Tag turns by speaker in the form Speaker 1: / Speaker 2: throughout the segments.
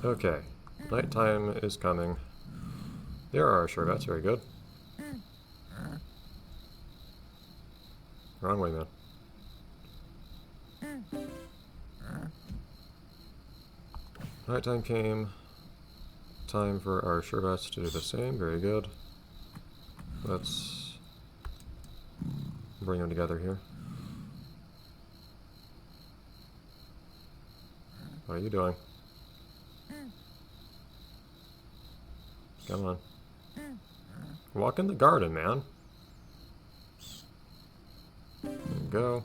Speaker 1: Okay, nighttime is coming. There are our sherbets, very good. Wrong way, man. Nighttime came. Time for our sherbets to do the same, very good. Let's bring them together here. What are you doing? Come on. Walk in the garden, man. There you go.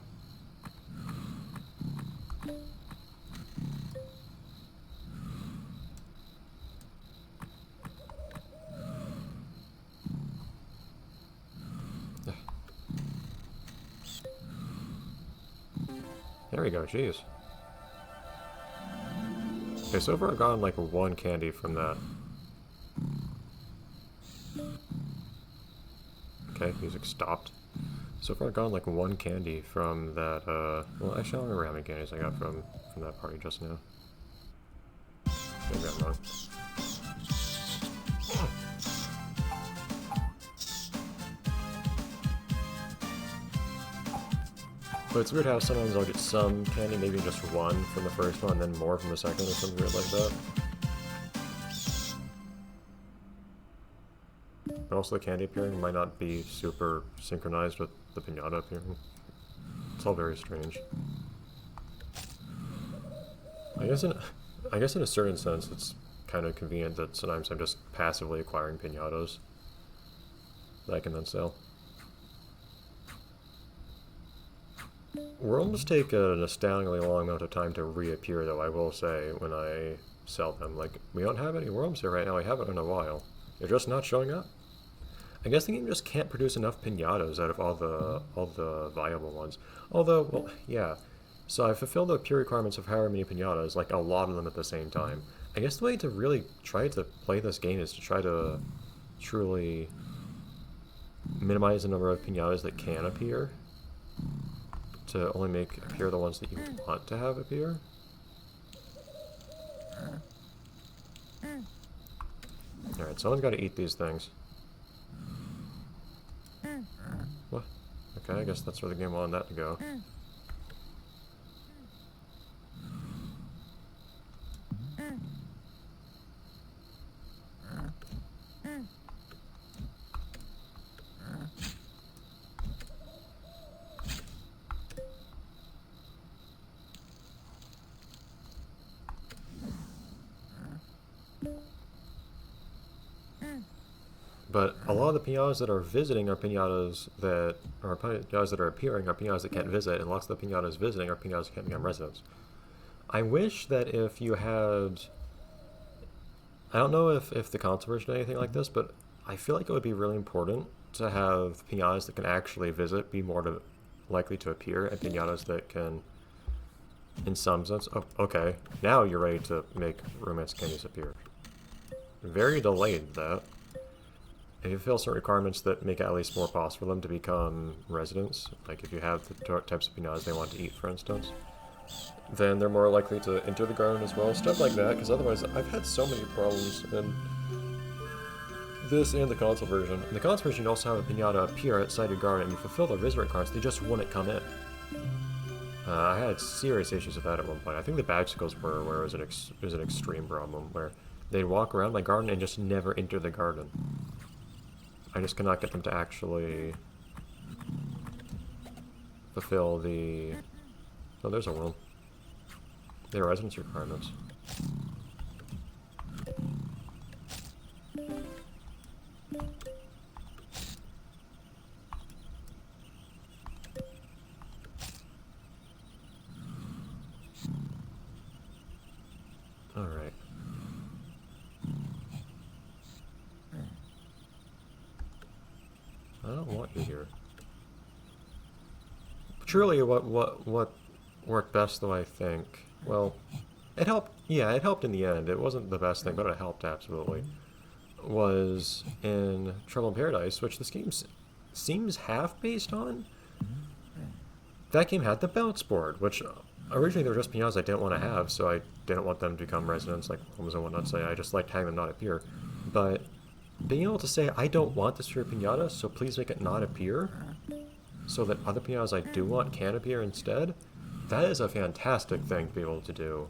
Speaker 1: There we go, jeez. Okay, so far I've gotten like one candy from that. Okay, music stopped. So far I've gotten like one candy from that, well actually I don't remember how many candies I got from that party just now. Maybe I'm wrong. But it's weird how sometimes I'll get some candy, maybe just one from the first one, and then more from the second or something weird like that. But also the candy appearing might not be super synchronized with the piñata appearing. It's all very strange. I guess in a certain sense it's kind of convenient that sometimes I'm just passively acquiring piñatas that I can then sell. Worms take an astoundingly long amount of time to reappear, though, I will say, when I sell them. Like, we don't have any worms here right now, I haven't in a while. They're just not showing up. I guess the game just can't produce enough piñatas out of all the viable ones. Although, well, yeah. So I fulfilled the pure requirements of however many piñatas, like a lot of them at the same time. I guess the way to really try to play this game is to try to truly minimize the number of piñatas that can appear, to only make appear the ones that you want to have appear. Alright, someone's got to eat these things. What? Okay, I guess that's where the game wanted that to go. But a lot of the piñatas that are visiting are piñatas that are appearing are piñatas that can't visit, and lots of the piñatas visiting are piñatas that can't become residents. I wish that if you had, I don't know if the console version did anything like this, but I feel like it would be really important to have piñatas that can actually visit be more likely to appear, and piñatas that can, in some sense, oh, okay, now you're ready to make romance candies appear. Very delayed, that. If you fulfill certain requirements that make it at least more possible for them to become residents, like if you have the types of piñatas they want to eat, for instance, then they're more likely to enter the garden as well. Stuff like that, because otherwise I've had so many problems in this and the console version. In the console version, you also have a piñata appear outside your garden and you fulfill the visitor requirements, they just wouldn't come in. I had serious issues with that at one point. I think the bicycles were where it was an extreme problem, where they'd walk around my garden and just never enter the garden. I just cannot get them to actually fulfill the... Oh, there's a worm. Their residence requirements. Alright. I don't want you here. Truly, what worked best, though, I think. Well, it helped. Yeah, it helped in the end. It wasn't the best thing, but it helped absolutely. Was in Trouble in Paradise, which this game seems half based on. That game had the bounce board, which Originally they were just pianos I didn't want to have, so I didn't want them to become residents like homes and whatnot. So I just liked having them not appear. But being able to say, I don't want this for your pinata, so please make it not appear, so that other pianos I do want can appear instead, that is a fantastic thing to be able to do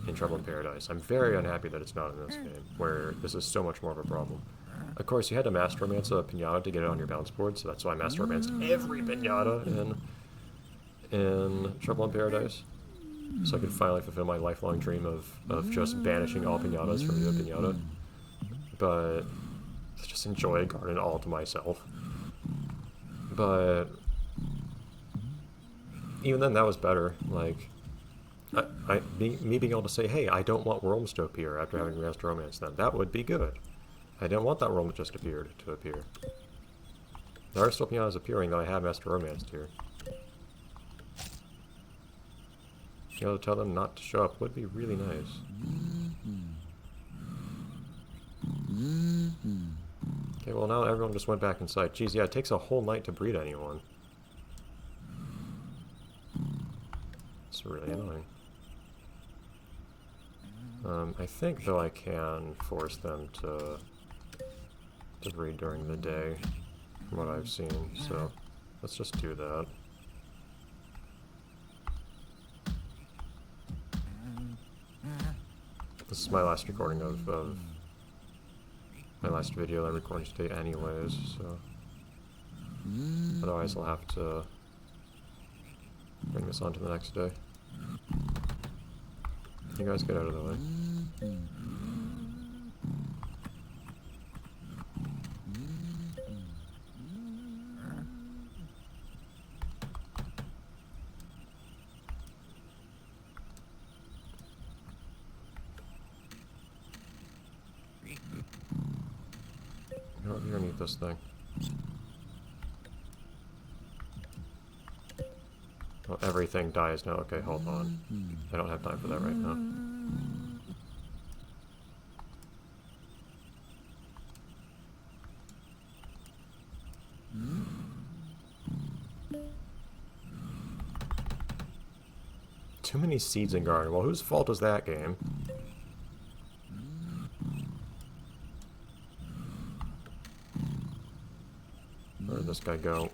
Speaker 1: in Trouble in Paradise. I'm very unhappy that it's not in this game, where this is so much more of a problem. Of course, you had to Master Romance a pinata to get it on your bounce board, so that's why I Master Romanced every pinata in Trouble in Paradise. So I could finally fulfill my lifelong dream of just banishing all pinatas from Viva Piñata. But I just enjoy a garden all to myself. But even then, that was better. Like, me being able to say, hey, I don't want worms to appear after having Master Romance them. That would be good. I didn't want that worm that just appeared to appear. There are still pinatas appearing that I have Master Romanced here. Being able to tell them not to show up would be really nice. Okay, well now everyone just went back inside. Geez, yeah, it takes a whole night to breed anyone. It's really annoying. I think, though, I can force them to breed during the day, from what I've seen, so let's just do that. This is my last recording of my last video that I'm recording today anyways, so otherwise I'll have to bring this on to the next day. You guys get out of the way. You know what, you're gonna eat this thing. Oh, everything dies now. Okay, hold on. I don't have time for that right now. Too many seeds in garden. Well, whose fault is that, game? Where did this guy go?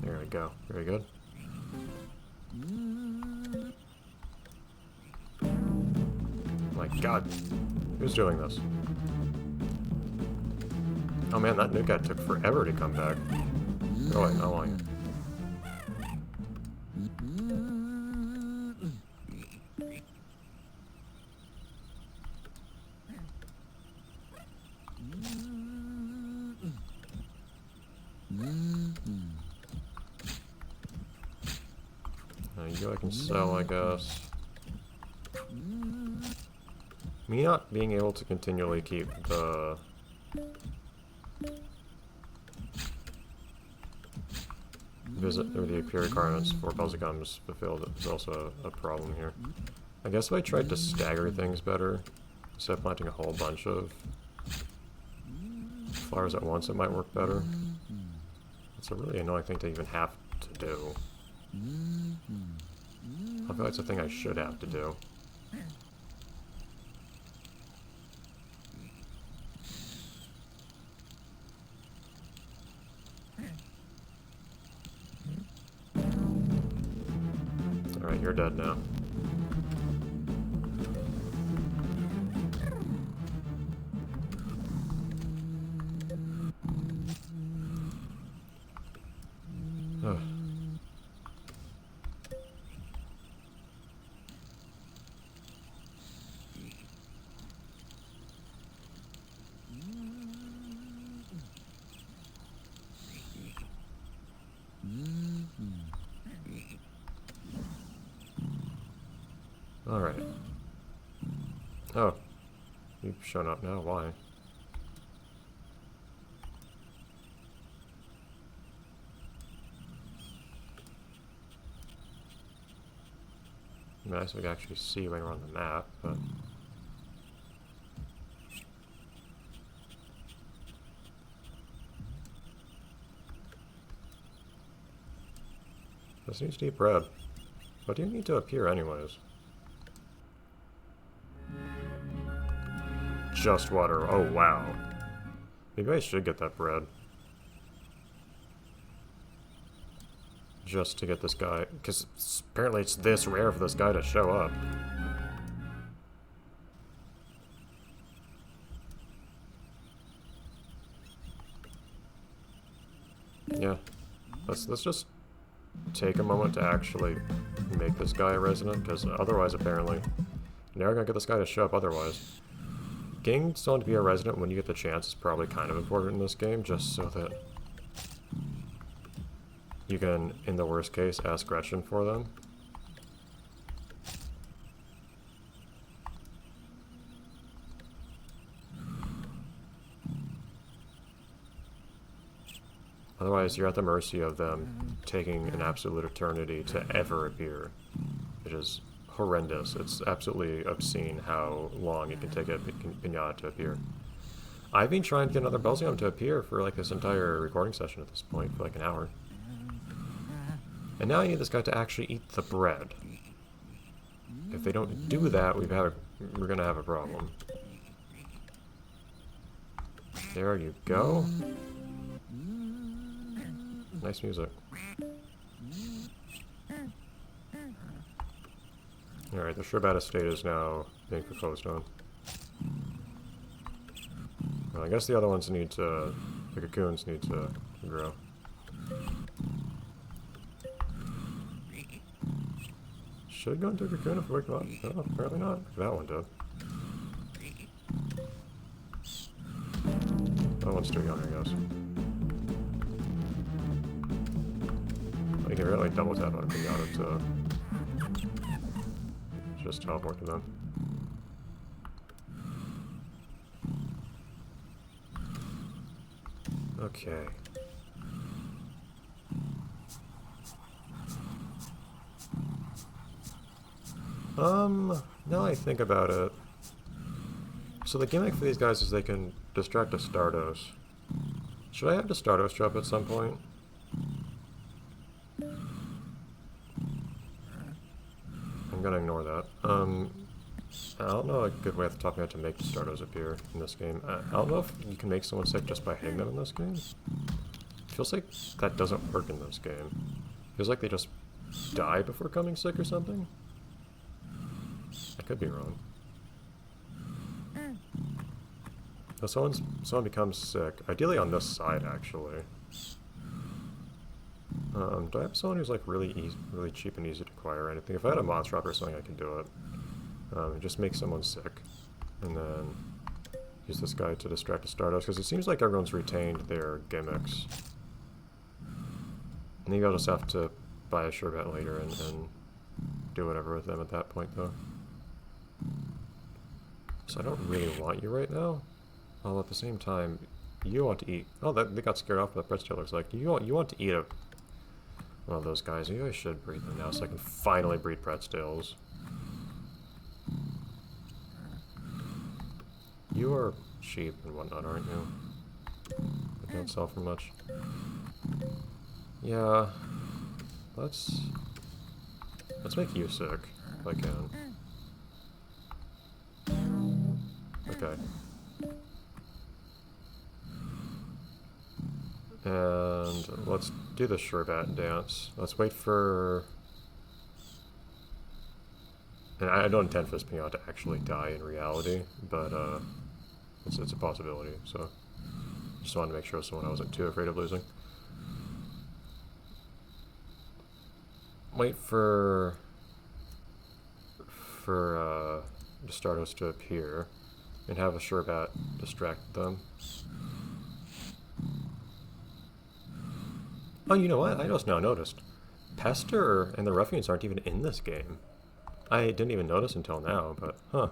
Speaker 1: There we go. Very good. My god. Who's doing this? Oh man, that new guy took forever to come back. Go away, I want you. You I can sell, I guess. Me not being able to continually keep the visit or the appear requirements for Buzzicums fulfilled is also a problem here. I guess if I tried to stagger things better, instead of planting a whole bunch of flowers at once, it might work better. It's a really annoying thing to even have to do. I feel like it's a thing I should have to do. Alright, you're dead now. Ugh. Alright. Oh. You've shown up now, why? It'd be nice if we could actually see when we're on the map, but... This needs to eat bread. What do you need to appear anyways? Just water. Oh, wow. Maybe I should get that bread. Just to get this guy... Because apparently it's this rare for this guy to show up. Yeah. Let's just take a moment to actually make this guy a resident, because otherwise, apparently, you're never gonna get this guy to show up otherwise. Getting someone to be a resident when you get the chance is probably kind of important in this game, just so that you can, in the worst case, ask Gretchen for them. Otherwise, you're at the mercy of them taking an absolute eternity to ever appear. It is horrendous. It's absolutely obscene how long it can take a piñata to appear. I've been trying to get another Belzium to appear for like this entire recording session at this point, for like an hour. And now I need this guy to actually eat the bread. If they don't do that, we're gonna have a problem. There you go. Nice music. Alright, the Sherbat estate is now being proposed on. Well, I guess the other ones need to... the cocoons need to grow. Should go into a cocoon if we wake them up? No, apparently not. That one did. That one's too young, I guess. You can really double tap on a piñata to just teleport to them. Okay. Now I think about it. So the gimmick for these guys is they can distract a Stardos. Should I have the Stardos show up at some point? I'm gonna ignore that. I don't know a good way off the top of my head to make the Stardos appear in this game. I don't know if you can make someone sick just by hitting them in this game. Feels like that doesn't work in this game. Feels like they just die before coming sick or something. I could be wrong. So someone becomes sick, ideally on this side actually. Do I have someone who's like really cheap and easy to acquire or anything? If I had a monster up or something, I can do it. Just make someone sick, and then use this guy to distract the Stardust, because it seems like everyone's retained their gimmicks. Maybe I'll just have to buy a Sherbet later and do whatever with them at that point, though. So I don't really want you right now. While at the same time, you want to eat. Oh, they got scared off by the bread looks like. You want to eat one of those guys. Maybe I should breed them now so I can finally breed Pretzels. You are cheap and whatnot, aren't you? They don't sell for much. Yeah. Let's make you sick, if I can. Okay. And let's do the Sherbet dance. Let's wait for... And I don't intend for this piñata to actually die in reality, but it's a possibility, so just wanted to make sure someone I wasn't too afraid of losing. Wait for the Stardust to appear, and have a Sherbet distract them. Oh, you know what? I just now noticed. Pester and the Ruffians aren't even in this game. I didn't even notice until now, but huh.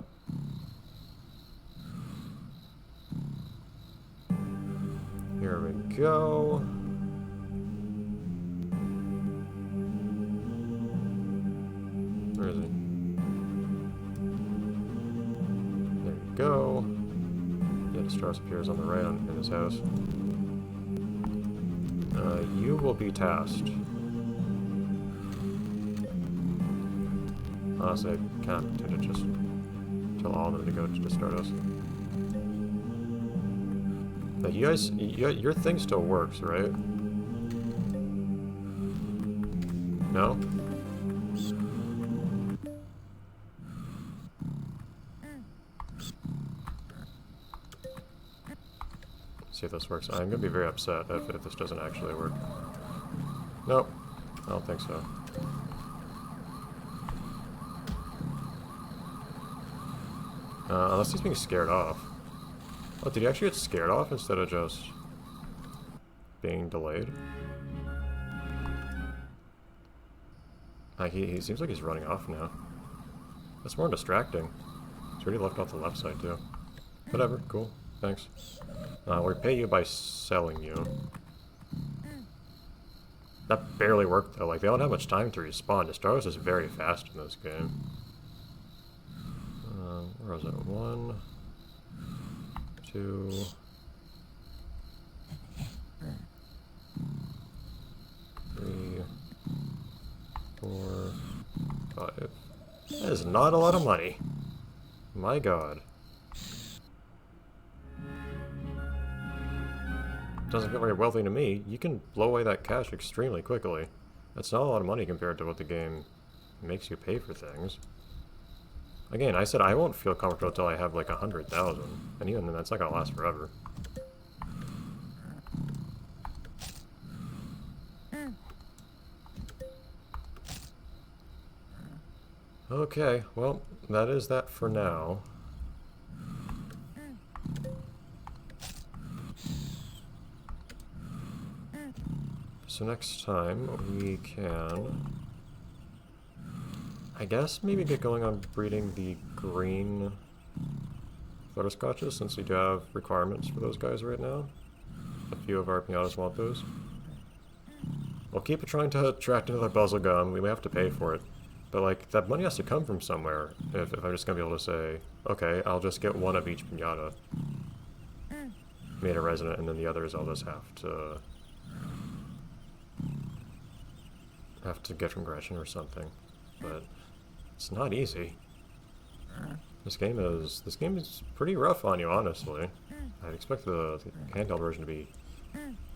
Speaker 1: Here we go. Where is he? go. Yeah, Stars appears on the right in his house. You will be tasked. Honestly, I can't do to just tell all of them to go to Stardust. Now, you guys, your thing still works, right? No? See if this works. I'm gonna be very upset if this doesn't actually work. Nope. I don't think so. Unless he's being scared off. Oh, did he actually get scared off instead of just being delayed? He seems like he's running off now. That's more distracting. He's already left off the left side too. Whatever, cool. Thanks. We pay you by selling you. That barely worked though. Like, they don't have much time to respawn. Destaros is very fast in this game. Where was it? 1, 2, 3, 4, 5. That is not a lot of money. My god. Doesn't get very wealthy to me. You can blow away that cash extremely quickly. That's not a lot of money compared to what the game makes you pay for things. Again, I said I won't feel comfortable until I have like 100,000, and even then that's not gonna last forever. Okay, well, that is that for now. So next time we can, I guess, maybe get going on breeding the green butterscotches, since we do have requirements for those guys right now. A few of our piñatas want those. We'll keep trying to attract another buzzlegum. We may have to pay for it. But, like, that money has to come from somewhere. If I'm just going to be able to say, okay, I'll just get one of each piñata made a resident, and then the others I'll just have to get from Gretchen or something. But it's not easy. This game is pretty rough on you, honestly. I'd expect the handheld version to be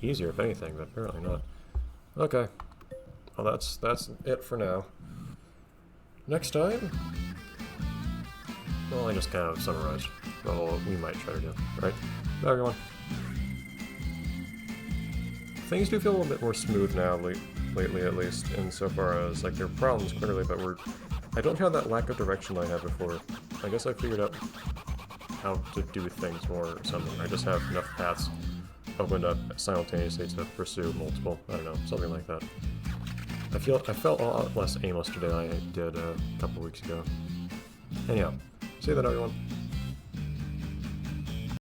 Speaker 1: easier, if anything, but apparently not. Okay. Well, that's it for now. Next time, well, I just kind of summarized what we might try to do. Right? Bye, everyone. Things do feel a little bit more smooth now, lately at least, insofar as, like, there are problems, clearly, but I don't have that lack of direction I had before. I guess I figured out how to do things more or something. I just have enough paths opened up simultaneously to pursue multiple, I don't know, something like that. I felt a lot less aimless today than I did a couple weeks ago. Anyhow, see you then, everyone.